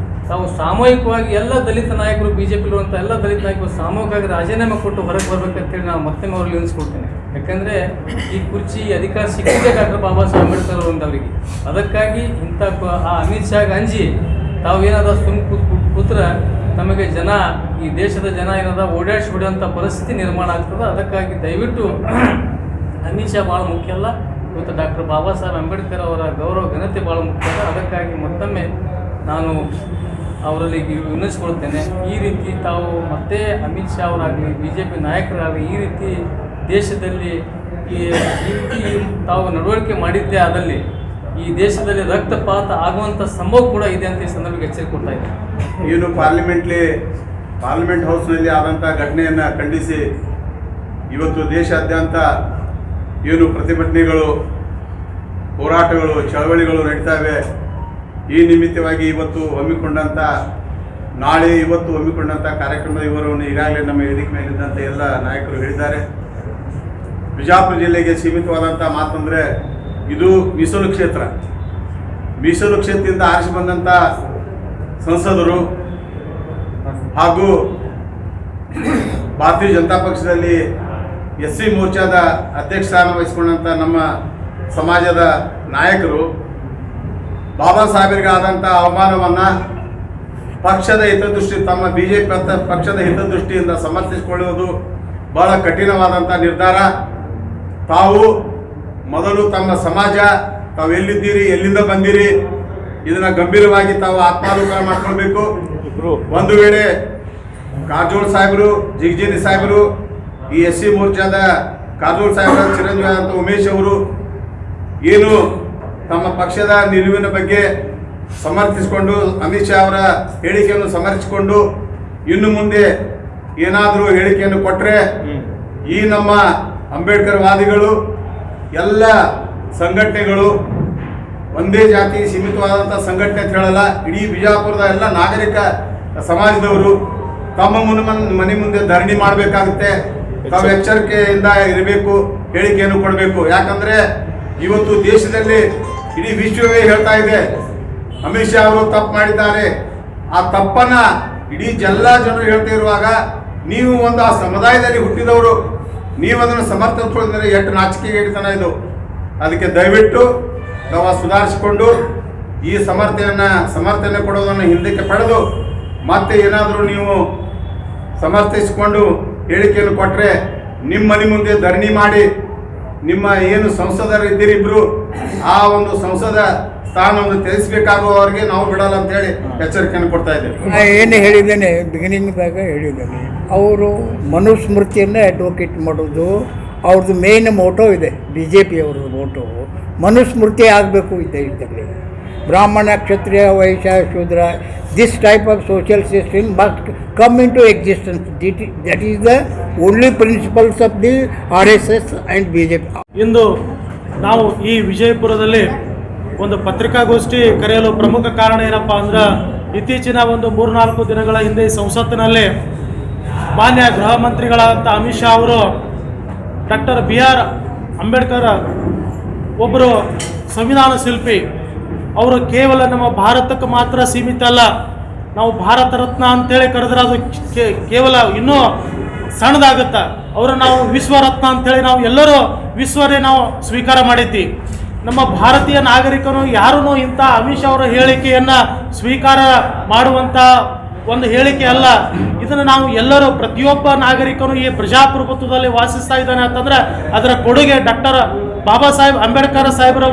ತಾವು ಸಾಮೂಹಿಕವಾಗಿ ಎಲ್ಲ ದಲಿತ ನಾಯಕರು, ಬಿ ಜೆ ಪಿಲಿರುವಂಥ ಎಲ್ಲ ದಲಿತ ನಾಯಕರು ಸಾಮೂಹಿಕವಾಗಿ ರಾಜೀನಾಮೆ ಕೊಟ್ಟು ಹೊರಗೆ ಬರ್ಬೇಕಂತೇಳಿ ನಾನು ಮತ್ತೊಮ್ಮೆ ಅವ್ರಲ್ಲಿ ನೆನೆಸ್ಕೊಳ್ತೇನೆ. ಯಾಕಂದರೆ ಈ ಕುರ್ಚಿ ಅಧಿಕಾರ ಸಿಕ್ಕಿದೆ ಡಾಕ್ಟರ್ ಬಾಬಾ ಸಾಹೇಬ್ ಅಂಬೇಡ್ಕರ್ ಅವರಿಗೆ. ಅದಕ್ಕಾಗಿ ಇಂಥ ಆ ಅಮಿತ್ ಶಾಗೆ ಅಂಜಿ ತಾವು ಏನಾದ ಕೂತ್ರೆ ನಮಗೆ ಈ ದೇಶದ ಜನ ಏನದ ಓಡಾಡಿಸಿ ಬಿಡುವಂಥ ಪರಿಸ್ಥಿತಿ ನಿರ್ಮಾಣ ಆಗ್ತದೆ. ಅದಕ್ಕಾಗಿ ದಯವಿಟ್ಟು ಅಮಿತ್ ಶಾ ಭಾಳ ಮುಖ್ಯ ಅಲ್ಲ, ಇವತ್ತು ಡಾಕ್ಟರ್ ಬಾಬಾ ಸಾಹೇಬ್ ಅಂಬೇಡ್ಕರ್ ಅವರ ಗೌರವ ಘನತೆ ಭಾಳ ಮುಖ್ಯ ಅಲ್ಲ. ಅದಕ್ಕಾಗಿ ಮತ್ತೊಮ್ಮೆ ನಾನು ಅವರಲ್ಲಿ ವಿನಂತಿಸ್ಕೊಳ್ತೇನೆ, ಈ ರೀತಿ ತಾವು ಮತ್ತೆ ಅಮಿತ್ ಶಾ ಅವರಾಗಲಿ, ಬಿ ಜೆ ಪಿ ನಾಯಕರಾಗಲಿ ಈ ರೀತಿ ದೇಶದಲ್ಲಿ ಈ ರೀತಿ ತಾವು ನಡವಳಿಕೆ ಮಾಡಿದ್ದೇ ಆದಲ್ಲಿ ಈ ದೇಶದಲ್ಲಿ ರಕ್ತಪಾತ ಆಗುವಂಥ ಸಂಭವ ಕೂಡ ಇದೆ ಅಂತ ಈ ಸಂದರ್ಭಕ್ಕೆ ಎಚ್ಚರಿಕೆ ಕೊಡ್ತಾ ಇದ್ದಾರೆ. ಏನು ಪಾರ್ಲಿಮೆಂಟ್ ಹೌಸ್ನಲ್ಲಿ ಆದಂಥ ಘಟನೆಯನ್ನು ಖಂಡಿಸಿ ಇವತ್ತು ದೇಶಾದ್ಯಂತ ಏನು ಪ್ರತಿಭಟನೆಗಳು, ಹೋರಾಟಗಳು, ಚಳವಳಿಗಳು ನಡೀತಾವೆ. ಈ ನಿಮಿತ್ತವಾಗಿ ಇವತ್ತು ಹಮ್ಮಿಕೊಂಡಂಥ ಇವತ್ತು ಹಮ್ಮಿಕೊಂಡಂಥ ಕಾರ್ಯಕ್ರಮದ ವಿವರವನ್ನು ಈಗಾಗಲೇ ನಮ್ಮ ವೇದಿಕೆ ಮೇಲಿದ್ದಂಥ ಎಲ್ಲ ನಾಯಕರು ಹೇಳಿದ್ದಾರೆ. ಬಿಜಾಪುರ ಜಿಲ್ಲೆಗೆ ಸೀಮಿತವಾದಂಥ ಮಾತಂದರೆ ಇದು ಮೀಸಲು ಕ್ಷೇತ್ರದಿಂದ ಆರಿಸಿ ಬಂದಂಥ ಸಂಸದರು ಹಾಗೂ ಭಾರತೀಯ ಜನತಾ ಪಕ್ಷದಲ್ಲಿ SC ಮೋರ್ಚಾದ ಅಧ್ಯಕ್ಷ ಸ್ಥಾನ ವಹಿಸಿಕೊಂಡಂಥ ನಮ್ಮ ಸಮಾಜದ ನಾಯಕರು ಬಾಬಾ ಸಾಹೇಬರಿಗೆ ಆದಂಥ ಅವಮಾನವನ್ನು ಪಕ್ಷದ ಹಿತದೃಷ್ಟಿ, ತಮ್ಮ BJP ಪಕ್ಷದ ಹಿತದೃಷ್ಟಿಯಿಂದ ಸಮರ್ಥಿಸಿಕೊಳ್ಳುವುದು ಬಹಳ ಕಠಿಣವಾದಂಥ ನಿರ್ಧಾರ. ತಾವು ಮೊದಲು ತಮ್ಮ ಸಮಾಜ, ತಾವು ಎಲ್ಲಿದ್ದೀರಿ, ಎಲ್ಲಿಂದ ಬಂದಿರಿ, ಇದನ್ನು ಗಂಭೀರವಾಗಿ ತಾವು ಆತ್ಮಾವಲೋಕನ ಮಾಡ್ಕೊಳ್ಬೇಕು. ಒಂದು ವೇಳೆ ಕಾರಜೋಳ ಸಾಹೇಬರು, ಜಿಗಜಿನಿ ಸಾಹೇಬರು, ಈ SC ಮೋರ್ಚಾದ ಕಾರಜೋಳ ಸಾಹೇಬರ ಚಿರಂಜೀವಿ ಆದಂಥ ಉಮೇಶ್ ಅವರು ಏನು ತಮ್ಮ ಪಕ್ಷದ ನಿಲುವಿನ ಬಗ್ಗೆ ಸಮರ್ಥಿಸಿಕೊಂಡು ಅಮಿತ್ ಶಾ ಅವರ ಹೇಳಿಕೆಯನ್ನು ಸಮರ್ಥಿಸಿಕೊಂಡು ಇನ್ನು ಮುಂದೆ ಏನಾದರೂ ಹೇಳಿಕೆಯನ್ನು ಕೊಟ್ಟರೆ ಈ ನಮ್ಮ ಅಂಬೇಡ್ಕರ್ ವಾದಿಗಳು ಎಲ್ಲ ಸಂಘಟನೆಗಳು ಒಂದೇ ಜಾತಿ ಸೀಮಿತವಾದಂಥ ಸಂಘಟನೆ ಅಂತ ಹೇಳಲ್ಲ, ಇಡೀ ಬಿಜಾಪುರದ ಎಲ್ಲ ನಾಗರಿಕ ಸಮಾಜದವರು ತಮ್ಮ ಮನೆ ಮುಂದೆ ಧರಣಿ ಮಾಡಬೇಕಾಗುತ್ತೆ. ತಾವು ಎಚ್ಚರಿಕೆಯಿಂದ ಇರಬೇಕು, ಹೇಳಿಕೆಯನ್ನು ಕೊಡಬೇಕು. ಯಾಕಂದ್ರೆ ಇವತ್ತು ದೇಶದಲ್ಲಿ ಇಡೀ ವಿಶ್ವವೇ ಹೇಳ್ತಾ ಇದೆ ಅಮಿತ್ ಶಾ ಅವರು ತಪ್ಪು ಮಾಡಿದ್ದಾರೆ. ಆ ತಪ್ಪನ್ನ ಇಡೀ ಎಲ್ಲ ಜನರು ಹೇಳ್ತಾ ಇರುವಾಗ ನೀವು ಒಂದು ಆ ಸಮುದಾಯದಲ್ಲಿ ಹುಟ್ಟಿದವರು ನೀವು ಅದನ್ನು ಸಮರ್ಥಿಸಿದ್ರೆ ಎಷ್ಟು ನಾಚಿಕೆಗೆ ಹಿಡಿತನ ಇದು. ಅದಕ್ಕೆ ದಯವಿಟ್ಟು ನಾವು ಸುಧಾರಿಸಿಕೊಂಡು ಈ ಸಮರ್ಥನೆ ಕೊಡೋದನ್ನು ಹಿಂದಕ್ಕೆ ಪಡೆದು ಮತ್ತೆ ಏನಾದರೂ ನೀವು ಸಮರ್ಥಿಸಿಕೊಂಡು ಹೇಳಿಕೆಯನ್ನು ಕೊಟ್ಟರೆ ನಿಮ್ಮ ಮನೆ ಮುಂದೆ ಧರಣಿ ಮಾಡಿ ನಿಮ್ಮ ಏನು ಸಂಸದರಿದ್ದೀರಿ ಇಬ್ಬರು ಆ ಒಂದು ಸಂಸದ ಸ್ಥಾನವನ್ನು ತ್ಯಜಿಸಬೇಕಾಗುವವರಿಗೆ ನಾವು ಬಿಡಲ್ಲ ಅಂತ ಹೇಳಿ ಎಚ್ಚರಿಕೆಯನ್ನು ಕೊಡ್ತಾ ಇದ್ದೇವೆ. ನಾನು ಏನು ಹೇಳಿದ್ದೇನೆ ಬಿಗಿನಿಂಗ್ದಾಗ ಹೇಳಿದ್ದೇನೆ, ಅವರು ಮನುಸ್ಮೃತಿಯನ್ನು ಅಡ್ವೊಕೇಟ್ ಮಾಡೋದು ಅವ್ರದ್ದು ಮೇನ್ ಮೋಟೋ ಇದೆ. BJP ಅವ್ರದ್ದು ಮೋಟೋ ಮನುಸ್ಮೃತಿ ಆಗಬೇಕು ಇದ್ದಲ್ಲಿ. Brahmin, Kshatriya, Vaishya, Shudra, this type of social system must come into existence. That is the only principles of the RSS and BJP. ಇಂದು ನಾವು ಈ ವಿಜಯಪುರದಲ್ಲಿ ಒಂದು ಪತ್ರಿಕಾಗೋಷ್ಠಿ ಕರೆಯಲು ಪ್ರಮುಖ ಕಾರಣ ಏನಪ್ಪ ಅಂದ್ರೆ, ಇತ್ತೀಚಿನ ಒಂದು 3-4 ದಿನಗಳ ಹಿಂದೆ ಸಂಸತ್ತಿನಲ್ಲಿ ಮಾನ್ಯ ಗೃಹ ಮಂತ್ರಿಗಳಾದಂಥ ಅಮಿತ್ ಶಾ ಅವರು ಡಾಕ್ಟರ್ BR ಅಂಬೇಡ್ಕರ್ ಒಬ್ಬರು ಸಂವಿಧಾನ ಶಿಲ್ಪಿ, ಅವರು ಕೇವಲ ನಮ್ಮ ಭಾರತಕ್ಕೆ ಮಾತ್ರ ಸೀಮಿತ ಅಲ್ಲ, ನಾವು ಭಾರತ ರತ್ನ ಅಂತೇಳಿ ಕರೆದ್ರೆ ಅದು ಕೇವಲ ಇನ್ನೂ ಸಣ್ಣದಾಗುತ್ತೆ. ಅವರು ನಾವು ವಿಶ್ವರತ್ನ ಅಂತೇಳಿ ನಾವು ಎಲ್ಲರೂ ವಿಶ್ವರೇ ನಾವು ಸ್ವೀಕಾರ ಮಾಡಿದ್ದೀವಿ. ನಮ್ಮ ಭಾರತೀಯ ನಾಗರಿಕರು ಯಾರೂ ಇಂಥ ಅಮಿತ್ ಶಾ ಅವರ ಹೇಳಿಕೆಯನ್ನು ಸ್ವೀಕಾರ ಮಾಡುವಂಥ ಒಂದು ಹೇಳಿಕೆ ಅಲ್ಲ. ಇದನ್ನು ನಾವು ಎಲ್ಲರೂ ಪ್ರತಿಯೊಬ್ಬ ನಾಗರಿಕನು ಈ ಪ್ರಜಾಪ್ರಭುತ್ವದಲ್ಲಿ ವಾಸಿಸ್ತಾ ಇದ್ದಾನೆ ಅಂತಂದ್ರೆ ಅದರ ಕೊಡುಗೆ ಡಾಕ್ಟರ್ ಬಾಬಾ ಸಾಹೇಬ್ ಅಂಬೇಡ್ಕರ್ ಸಾಹೇಬರ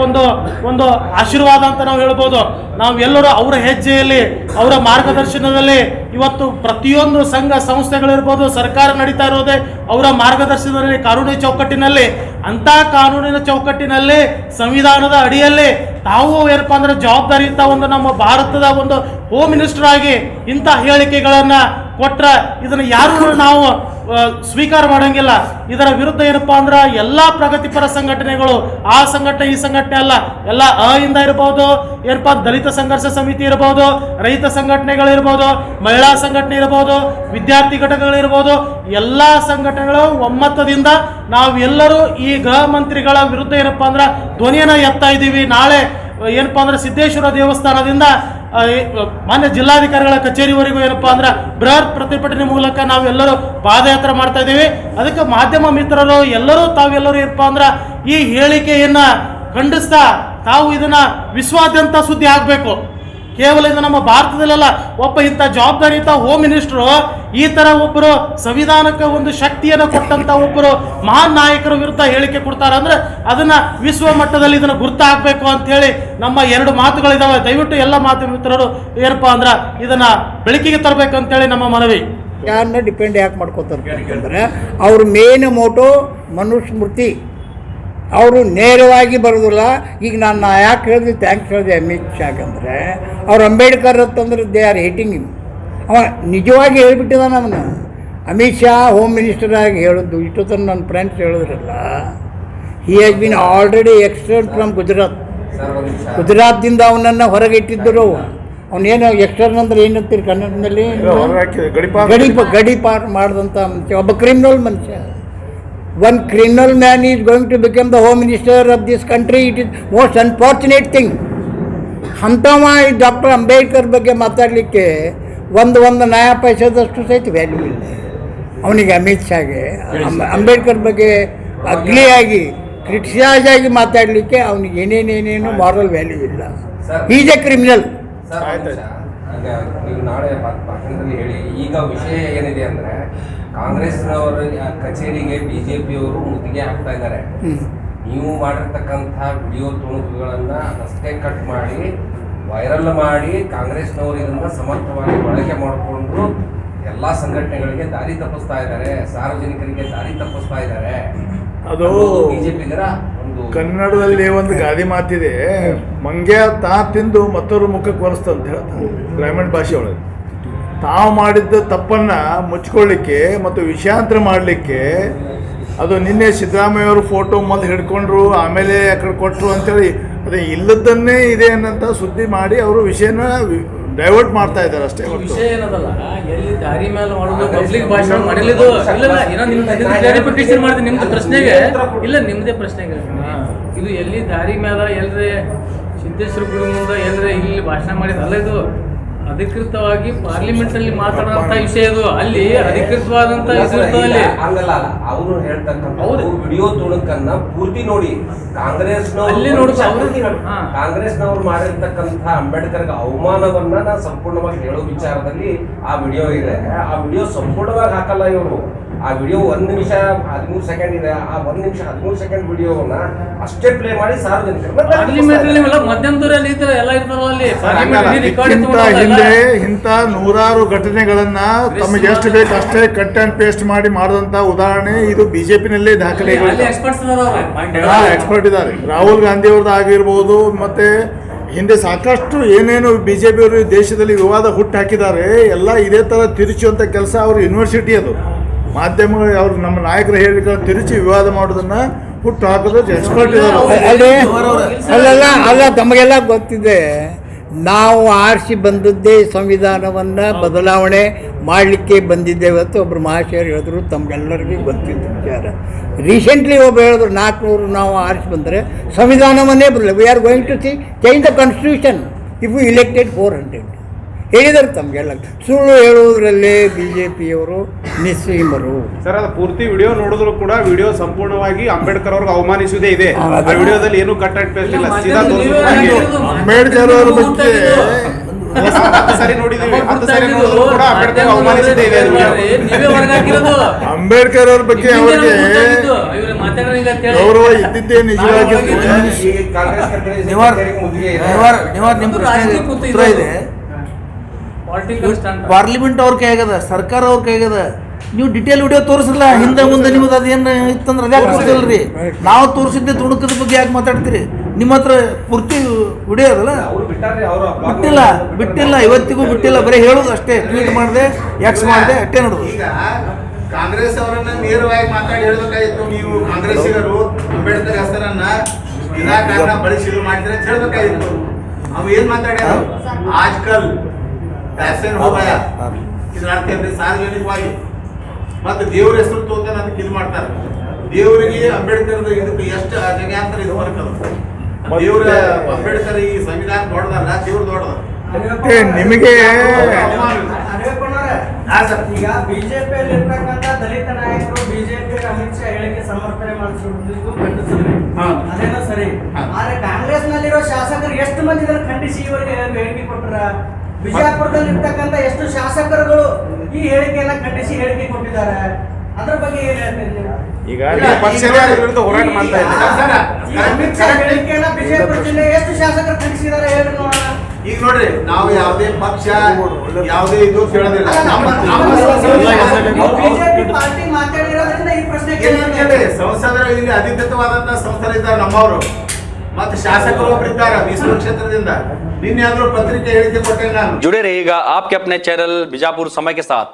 ಒಂದು ಆಶೀರ್ವಾದ ಅಂತ ನಾವು ಹೇಳ್ಬೋದು. ನಾವು ಎಲ್ಲರೂ ಅವರ ಹೆಜ್ಜೆಯಲ್ಲಿ ಅವರ ಮಾರ್ಗದರ್ಶನದಲ್ಲಿ ಇವತ್ತು ಪ್ರತಿಯೊಂದು ಸಂಘ ಸಂಸ್ಥೆಗಳಿರ್ಬೋದು, ಸರ್ಕಾರ ನಡೀತಾ ಇರೋದೇ ಅವರ ಮಾರ್ಗದರ್ಶನದಲ್ಲಿ, ಕಾನೂನಿನ ಚೌಕಟ್ಟಿನಲ್ಲಿ. ಅಂಥ ಕಾನೂನಿನ ಚೌಕಟ್ಟಿನಲ್ಲಿ ಸಂವಿಧಾನದ ಅಡಿಯಲ್ಲಿ ತಾವು ಏನಪ್ಪ ಅಂದ್ರೆ ಜವಾಬ್ದಾರಿಯುತ ಒಂದು ನಮ್ಮ ಭಾರತದ ಒಂದು ಹೋಮ್ ಮಿನಿಸ್ಟರ್ ಆಗಿ ಇಂಥ ಹೇಳಿಕೆಗಳನ್ನು ಕೊಟ್ಟರೆ ಇದನ್ನು ಯಾರೂ ನಾವು ಸ್ವೀಕಾರ ಮಾಡೋಂಗಿಲ್ಲ. ಇದರ ವಿರುದ್ಧ ಏನಪ್ಪ ಅಂದ್ರೆ ಎಲ್ಲ ಪ್ರಗತಿಪರ ಸಂಘಟನೆಗಳು, ಆ ಸಂಘಟನೆ ಈ ಸಂಘಟನೆ ಅಲ್ಲ, ಎಲ್ಲ ಇಂದ ಇರ್ಬೋದು, ಏನಪ್ಪ ದಲಿತ ಸಂಘರ್ಷ ಸಮಿತಿ ಇರ್ಬೋದು, ರೈತ ಸಂಘಟನೆಗಳಿರ್ಬೋದು, ಮಹಿಳಾ ಸಂಘಟನೆ ಇರ್ಬೋದು, ವಿದ್ಯಾರ್ಥಿ ಘಟಕಗಳಿರ್ಬೋದು, ಎಲ್ಲ ಸಂಘಟನೆಗಳು ಒಮ್ಮತದಿಂದ ನಾವೆಲ್ಲರೂ ಈ ಗೃಹ ಮಂತ್ರಿಗಳ ವಿರುದ್ಧ ಏನಪ್ಪ ಅಂದ್ರೆ ಧ್ವನಿಯನ್ನು ಎತ್ತಾ ಇದ್ದೀವಿ. ನಾಳೆ ಏನಪ್ಪ ಅಂದ್ರೆ ಸಿದ್ದೇಶ್ವರ ದೇವಸ್ಥಾನದಿಂದ ಮಾನ್ಯ ಜಿಲ್ಲಾಧಿಕಾರಿಗಳ ಕಚೇರಿವರೆಗೂ ಏನಪ್ಪ ಅಂದ್ರೆ ಬೃಹತ್ ಪ್ರತಿಭಟನೆ ಮೂಲಕ ನಾವೆಲ್ಲರೂ ಪಾದಯಾತ್ರೆ ಮಾಡ್ತಾ ಇದ್ದೀವಿ. ಅದಕ್ಕೆ ಮಾಧ್ಯಮ ಮಿತ್ರರು ಎಲ್ಲರೂ ತಾವೆಲ್ಲರೂ ಏನಪ್ಪ ಅಂದ್ರೆ ಈ ಹೇಳಿಕೆಯನ್ನು ಖಂಡಿಸ್ತಾ ತಾವು ಇದನ್ನ ವಿಶ್ವಾದ್ಯಂತ ಸುದ್ದಿ ಆಗಬೇಕು. ಕೇವಲ ಇದು ನಮ್ಮ ಭಾರತದಲ್ಲೆಲ್ಲ, ಒಬ್ಬ ಇಂಥ ಜವಾಬ್ದಾರಿಯುತ ಹೋಮ್ ಮಿನಿಸ್ಟ್ರು ಈ ಥರ ಒಬ್ಬರು ಸಂವಿಧಾನಕ್ಕೆ ಒಂದು ಶಕ್ತಿಯನ್ನು ಕೊಟ್ಟಂಥ ಒಬ್ಬರು ಮಹಾನ್ ನಾಯಕರ ವಿರುದ್ಧ ಹೇಳಿಕೆ ಕೊಡ್ತಾರೆ ಅಂದರೆ ಅದನ್ನು ವಿಶ್ವ ಮಟ್ಟದಲ್ಲಿ ಇದನ್ನು ಗುರ್ತಾಗಬೇಕು ಅಂಥೇಳಿ ನಮ್ಮ 2 ಮಾತುಗಳಿದ್ದಾವೆ. ದಯವಿಟ್ಟು ಎಲ್ಲ ಮಾಧ್ಯಮ ಮಿತ್ರರು ಏನಪ್ಪ ಅಂದ್ರೆ ಇದನ್ನು ಬೆಳಕಿಗೆ ತರಬೇಕಂತೇಳಿ ನಮ್ಮ ಮನವಿ. ಯಾರನ್ನ ಡಿಪೆಂಡ್ ಯಾಕೆ ಮಾಡ್ಕೋತಾರೆ ಅಂದರೆ ಅವ್ರ ಮೇನ್ ಮೋಟೋ ಮನುಸ್ಮೃತಿ. ಅವರು ನೇರವಾಗಿ ಬರೋದಿಲ್ಲ. ಈಗ ನಾನು ಯಾಕೆ ಹೇಳಿದೆ ಥ್ಯಾಂಕ್ಸ್ ಹೇಳಿದೆ ಅಮಿತ್ ಶಾಗೆ ಅಂದರೆ, ಅವ್ರು ಅಂಬೇಡ್ಕರ್ ಅಂತಂದ್ರೆ ದೇ ಆರ್ ಹೇಟಿಂಗ್ ಹಿಮ್. ಅವ ನಿಜವಾಗಿ ಹೇಳ್ಬಿಟ್ಟಿದ್ದಾನೆ ಅವನು. ಅಮಿತ್ ಶಾ ಹೋಮ್ ಮಿನಿಸ್ಟರ್ ಆಗಿ ಹೇಳಿದ್ದು ಇಷ್ಟೊತ್ತನ್ನು ನನ್ನ ಫ್ರೆಂಡ್ಸ್ ಹೇಳಿದ್ರಲ್ಲ, he has been already extern from ಗುಜರಾತ್ದಿಂದ ಅವನನ್ನು ಹೊರಗೆ ಇಟ್ಟಿದ್ದರು. ಅವನೇನು ಎಕ್ಸ್ಟರ್ನ್ ಅಂದ್ರೆ ಏನಂತೀರಿ ಕನ್ನಡದಲ್ಲಿ? ಗಡಿಪಾರ್ ಮಾಡಿದಂಥ ಮನುಷ್ಯ, ಒಬ್ಬ ಕ್ರಿಮಿನಲ್ ಮನುಷ್ಯ. One criminal man is going to become the home minister of this country. It is most unfortunate thing. ಅಂಥವ ಈ ಡಾಕ್ಟರ್ ಅಂಬೇಡ್ಕರ್ ಬಗ್ಗೆ ಮಾತಾಡಲಿಕ್ಕೆ ಒಂದು ನಯ ಪೈಸದಷ್ಟು ಸಹಿತ ವ್ಯಾಲ್ಯೂ ಇಲ್ಲ ಅವನಿಗೆ. ಅಮಿತ್ ಶಾಗೆ ಅಂಬೇಡ್ಕರ್ ಬಗ್ಗೆ ಅಗ್ಲಿಯಾಗಿ ಕ್ರಿಟಿಸೈಸ್ ಆಗಿ ಮಾತಾಡಲಿಕ್ಕೆ ಅವನಿಗೆ ಏನೇನೇನೇನು ಮಾರಲ್ ವ್ಯಾಲ್ಯೂ ಇಲ್ಲ. Is A criminal. ಈಗ ನೀವು ನಾಳೆ ಭಾಷಣದಲ್ಲಿ ಹೇಳಿ, ಈಗ ವಿಷಯ ಏನಿದೆ ಅಂದರೆ ಕಾಂಗ್ರೆಸ್ನವರ ಕಚೇರಿಗೆ BJPಯವರು ಮುತ್ತಿಗೆ ಹಾಕ್ತಾ ಇದ್ದಾರೆ. ನೀವು ಮಾಡಿರ್ತಕ್ಕಂಥ ವಿಡಿಯೋ ತುಣುಕುಗಳನ್ನು ಅಷ್ಟೇ ಕಟ್ ಮಾಡಿ ವೈರಲ್ ಮಾಡಿ ಕಾಂಗ್ರೆಸ್ನವರು ಇದನ್ನು ಸಮರ್ಥವಾಗಿ ಬಳಕೆ ಮಾಡಿಕೊಂಡು ಎಲ್ಲ ಸಂಘಟನೆಗಳಿಗೆ ದಾರಿ ತಪ್ಪಿಸ್ತಾ ಇದ್ದಾರೆ, ಸಾರ್ವಜನಿಕರಿಗೆ ದಾರಿ ತಪ್ಪಿಸ್ತಾ ಇದ್ದಾರೆ. ಅದು BJPಗರ ಒಂದು ಕನ್ನಡದಲ್ಲಿ ಒಂದು ಗಾದೆ ಮಾತಿದೆ, ಮಂಗ್ಯ ತಾ ತಿಂದು ಮತ್ತೊಬ್ಬರ ಮುಖಕ್ಕೆ ಒರೆಸ್ತ ಅಂತ ಹೇಳ್ತಾರೆ ಗ್ರಾಮೀಣ ಭಾಷೆ ಒಳಗೆ. ತಾವು ಮಾಡಿದ್ದ ತಪ್ಪನ್ನು ಮುಚ್ಕೊಳ್ಳಿಕ್ಕೆ ಮತ್ತು ವಿಷಯಾಂತರ ಮಾಡಲಿಕ್ಕೆ, ಅದು ನಿನ್ನೆ ಸಿದ್ದರಾಮಯ್ಯವರು ಫೋಟೋ ಮೊದಲು ಹಿಡ್ಕೊಂಡ್ರು ಆಮೇಲೆ ಆ ಕಡೆ ಕೊಟ್ಟರು ಅಂತೇಳಿ ಅದೇ ಇಲ್ಲದನ್ನೇ ಇದೆ ಅನ್ನೋಂಥ ಸುದ್ದಿ ಮಾಡಿ ಅವರು ವಿಷಯನ ಡೈವರ್ಟ್ ಮಾಡ್ತಾ ಇದ್ದಾರೆ ಅಷ್ಟೇ. ವಿಷಯ ಏನದಲ್ಲ, ಎಲ್ಲಿ ದಾರಿ ಮೇಲೆ ಮಾಡೋದು ಪಬ್ಲಿಕ್ ಭಾಷಣ ಮಾಡಿದ್ದು ಇಲ್ಲ. ಏನೋ ಕ್ಲಾರಿಫಿಕೇಶನ್ ಮಾಡ್ತೀನಿ ನಿಮ್ದು ಪ್ರಶ್ನೆಗೆ. ಇಲ್ಲ, ನಿಮ್ದೇ ಪ್ರಶ್ನೆಗೆ ಇದು ಎಲ್ಲಿ ದಾರಿ ಮೇಲೆ ಎಲ್ಲರೇ ಸಿದ್ದೇಶ್ವರ ಗುರು ಮುಂದೆ ಎಲ್ಲರೇ ಇಲ್ಲಿ ಭಾಷಣ ಮಾಡಿದಲ್ಲ, ಇದು ಅಧಿಕೃತವಾಗಿ ಪಾರ್ಲಿಮೆಂಟ್ ಅಲ್ಲಿ ಮಾತಾಡುವಂತ ವಿಷಯ. ಇದು ಅಲ್ಲಿ ಅಧಿಕೃತವಾದಂತ ಹಂಗಲ್ಲ, ಅವರು ಹೇಳ್ತಕ್ಕಂಥ ವಿಡಿಯೋ ತುಣುಕನ್ನ ಪೂರ್ತಿ ನೋಡಿ. ಕಾಂಗ್ರೆಸ್ನವ್ರು ಮಾಡಿರ್ತಕ್ಕಂಥ ಅಂಬೇಡ್ಕರ್ಗೆ ಅವಮಾನವನ್ನ ನಾ ಸಂಪೂರ್ಣವಾಗಿ ಹೇಳೋ ವಿಚಾರದಲ್ಲಿ ಆ ವಿಡಿಯೋ ಇದೆ. ಆ ವಿಡಿಯೋ ಸಂಪೂರ್ಣವಾಗಿ ಹಾಕಲ್ಲ ಇವರು. ಆ ವಿಡಿಯೋ 1 ನಿಮಿಷ 13 ಸೆಕೆಂಡ್ ಇದೆ. ಆ 1 ನಿಮಿಷ 13 ಸೆಕೆಂಡ್ ವಿಡಿಯೋವನ್ನ ಅಷ್ಟೇ ಪ್ಲೇ ಮಾಡಿ ಸಾರ್ವಜನಿಕರು ಮಧ್ಯಂತರಲ್ಲಿ ಎಲ್ಲ ಇರ್ತಾರಲ್ಲ. ಹಿಂದೆ ಇಂಥ ನೂರಾರು ಘಟನೆಗಳನ್ನ ತಮಗೆ ಎಷ್ಟು ಬೇಕು ಅಷ್ಟೇ ಕಟ್ ಅಂಡ್ ಪೇಸ್ಟ್ ಮಾಡಿ ಮಾಡಿದಂತ ಉದಾಹರಣೆ ಇದು ಬಿಜೆಪಿನಲ್ಲೇ ದಾಖಲೆ. ಎಕ್ಸ್ಪರ್ಟ್ ಇದ್ದಾರೆ. ರಾಹುಲ್ ಗಾಂಧಿ ಅವ್ರದ್ದು ಆಗಿರ್ಬೋದು, ಮತ್ತೆ ಹಿಂದೆ ಸಾಕಷ್ಟು ಏನೇನು ಬಿಜೆಪಿಯವರು ದೇಶದಲ್ಲಿ ವಿವಾದ ಹುಟ್ಟು ಹಾಕಿದ್ದಾರೆ. ಎಲ್ಲ ಇದೇ ಥರ ತಿರುಚುವಂಥ ಕೆಲಸ ಅವ್ರ ಯೂನಿವರ್ಸಿಟಿ, ಅದು ಮಾಧ್ಯಮಗಳು ಅವ್ರು ನಮ್ಮ ನಾಯಕರು ಹೇಳಿಕೊಂಡು ತಿರುಚಿ ವಿವಾದ ಮಾಡೋದನ್ನ ಹುಟ್ಟು ಹಾಕೋದು ಎಕ್ಸ್ಪರ್ಟ್ ಇದ್ದಾರೆ. ಅಲ್ಲ ತಮಗೆಲ್ಲ ಗೊತ್ತಿದೆ, ನಾವು ಆರಿಸಿ ಬಂದದ್ದೇ ಸಂವಿಧಾನವನ್ನು ಬದಲಾವಣೆ ಮಾಡಲಿಕ್ಕೆ ಬಂದಿದ್ದೇವೆ ಅಂತ ಒಬ್ಬರು ಮಹಾಶಯರು ಹೇಳಿದ್ರು. ತಮಗೆಲ್ಲರಿಗೂ ಗೊತ್ತಿದ್ದ ವಿಚಾರ. ರೀಸೆಂಟ್ಲಿ ಒಬ್ಬ ಹೇಳಿದ್ರು 400 ನಾವು ಆರಿಸಿ ಬಂದರೆ ಸಂವಿಧಾನವನ್ನೇ ಬದಲ, we are going to change the constitution if you elected 400 ಹೇಳಿದರು. ತಮಗೆಲ್ಲ ಸುಳ್ಳು ಹೇಳುವುದರಲ್ಲೇ ಬಿಜೆಪಿಯವರು ನಿಸ್ಸೀಮರು. ಸರ್, ಅದು ಪೂರ್ತಿ ವಿಡಿಯೋ ನೋಡಿದ್ರು ಕೂಡ ವಿಡಿಯೋ ಸಂಪೂರ್ಣವಾಗಿ ಅಂಬೇಡ್ಕರ್ ಅವ್ರಿಗೆ ಅವಮಾನಿಸುವುದೇ ಇದೆ. ಆ ವಿಡಿಯೋದಲ್ಲಿ ಏನು ಕಟ್ ಅಂಡ್ ಪೇಸ್ಟ್ ಇಲ್ಲ, ಸೀದಾ ಅಂಬೇಡ್ಕರ್ ಅವ್ರ ಬಗ್ಗೆ ಸರಿ ನೋಡಿದೀವಿ. 10 ಸರಿ ನೋಡಿದ್ರು ಕೂಡ ಅಂಬೇಡ್ಕರ್ ಅವಮಾನಿಸುವುದೇ ಇದೆ. ಅಂಬೇಡ್ಕರ್ ಅವ್ರ ಬಗ್ಗೆ ಅವರಿಗೆ ಗೌರವ ಇದ್ದಿದ್ದೇ ನಿಜವಾಗಿ. ನಿಮ್ಮ ಪ್ರಶ್ನೆಗೆ ಉತ್ತರ ಇದೆ. ಪಾರ್ಲಿಮೆಂಟ್ ಅವ್ರ ಕೈಯಾಗದ, ಸರ್ಕಾರ ಅವ್ರ ಕೈಯಾಗದ. ನೀವು ಡಿಟೇಲ್ ವಿಡಿಯೋ ತೋರಿಸಲ್ಲ, ಹಿಂದೆ ಮುಂದೆ ನಿಮ್ದು ಅದೇನು ಇತ್ತಂದ್ರೆ ಅದ್ಯಾಕೆ ತೋರಿಸಲ್ರಿ? ನಾವು ತೋರಿಸಿದ್ದೆ ತುಣುಕದ ಬಗ್ಗೆ ಯಾಕೆ ಮಾತಾಡ್ತೀರಿ? ನಿಮ್ಮ ಹತ್ರ ಪೂರ್ತಿ ವಿಡಿಯೋ ಅದಲ್ಲ. ಬಿಟ್ಟಿಲ್ಲ, ಇವತ್ತಿಗೂ ಬಿಟ್ಟಿಲ್ಲ. ಬರೀ ಹೇಳೋದು ಅಷ್ಟೇ. ಟ್ವೀಟ್ ಮಾಡಿದೆ, ಎಕ್ಸ್ ಮಾಡಿದೆ, ಅಷ್ಟೇ ನೋಡೋದು. ಈಗ ಕಾಂಗ್ರೆಸ್ ಅವರನ್ನ ನೇರವಾಗಿ ಮಾತಾಡಿ ಹೇಳ್ಬೇಕಾಗಿತ್ತು. ನೀವು ಕಾಂಗ್ರೆಸ್ಸಿಗರು ಅಂಬೇಡ್ಕರ್ ಹೆಸರನ್ನ ವಿನಾಕಾರಣ ಬಳಸಿ ಮಾಡಿದ್ರೆ ಅಂತ ಹೇಳ್ಬೇಕಾಗಿತ್ತು. ಅವು ಏನ್ ಮಾತಾಡ್ಯಾರ? ಆಜ್ಕಲ್ ಫ್ಯಾಷನ್ ಹೋಗಯ ಇದ್ರ ಅರ್ಥ ಅಂದ್ರೆ ಸಾರ್ವಜನಿಕವಾಗಿ ಮತ್ತೆ ದೇವ್ರ ಹೆಸರು ತೋತಾನೆ ಅದಕ್ಕೆ ಇದು ಮಾಡ್ತಾರೆ. ದೇವರಿಗೆ ಅಂಬೇಡ್ಕರ್ ಇದಕ್ಕೆ ಎಷ್ಟು ಜಗಾಂತರ ಇದು ಬರ್ತದ. ದೇವ್ರ ಅಂಬೇಡ್ಕರ್ ಈ ಸಂವಿಧಾನ ದೊಡ್ಡದಲ್ಲ, ದೇವ್ರ ದೊಡ್ಡದ. ನಿಮಗೆ ಈಗ ಬಿಜೆಪಿಯಲ್ಲಿ ಇರ್ತಕ್ಕಂಥ ದಲಿತ ನಾಯಕರು ಬಿಜೆಪಿ ಅಮಿತ್ ಶಾ ಹೇಳಿಕೆ ಸಮರ್ಥನೆ ಮಾಡಿಸುವುದು ಖಂಡಿಸಬೇಕು, ಅದೇನೋ ಸರಿ. ಆದ್ರೆ ಕಾಂಗ್ರೆಸ್ ನಲ್ಲಿರೋ ಶಾಸಕರು ಎಷ್ಟು ಮಂದಿ ಇದನ್ನು ಖಂಡಿಸಿ ಇವರಿಗೆ ಹೇಳಿಕೆ ಕೊಟ್ಟರ? ಬಿಜಾಪುರದಲ್ಲಿ ಇರ್ತಕ್ಕಂಥ ಎಷ್ಟು ಶಾಸಕರುಗಳು ಈ ಹೇಳಿಕೆಯನ್ನ ಖಂಡಿಸಿ ಹೇಳಿಕೆ ಕೊಟ್ಟಿದ್ದಾರೆ? ಅದ್ರ ಬಗ್ಗೆ ಏನ್ ಹೇಳ್ತೀರಿ? ಈಗ ಪಕ್ಷದ ವಿರುದ್ಧ ಹೋರಾಟ ಮಾಡ್ತಾ ಇದ್ದಾರೆ. ಅಮಿತ್ ಶಾ ಹೇಳಿಕೆಯನ್ನ ಬಿಜಾಪುರ ಜಿಲ್ಲೆ ಎಷ್ಟು ಶಾಸಕರು ಖಂಡಿಸಿದ್ದಾರೆ ಹೇಳಿ ನೋಡೋಣ. ಈಗ ನೋಡ್ರಿ, ನಾವು ಯಾವುದೇ ಪಕ್ಷ ಯಾವುದೇ ಇದು ಕೇಳೋದಿಲ್ಲ. ಬಿಜೆಪಿ ಪಾರ್ಟಿ ಮಾತಾಡಿರೋದ್ರಿಂದ ಈ ಪ್ರಶ್ನೆ ಸಂಸದರು ಇಲ್ಲಿ ಅಧಿಕೃತವಾದಂತಹ ಸಂಸ್ಥರಿದ್ದಾರೆ ನಮ್ಮವರು, ಮತ್ತೆ ಶಾಸಕರು ಒಬ್ಬರಿದ್ದಾರೆ ಮೀಸಲು ಕ್ಷೇತ್ರದಿಂದ. ನಿನ್ನೆ ಆದ್ರೂ ಪತ್ರಿಕೆ ಹೇಳಿಕೆ ಕೊಟ್ಟೆ ನಾನು. जुड़े रहिएगा आपके अपने चैनल बीजापुर समय के साथ।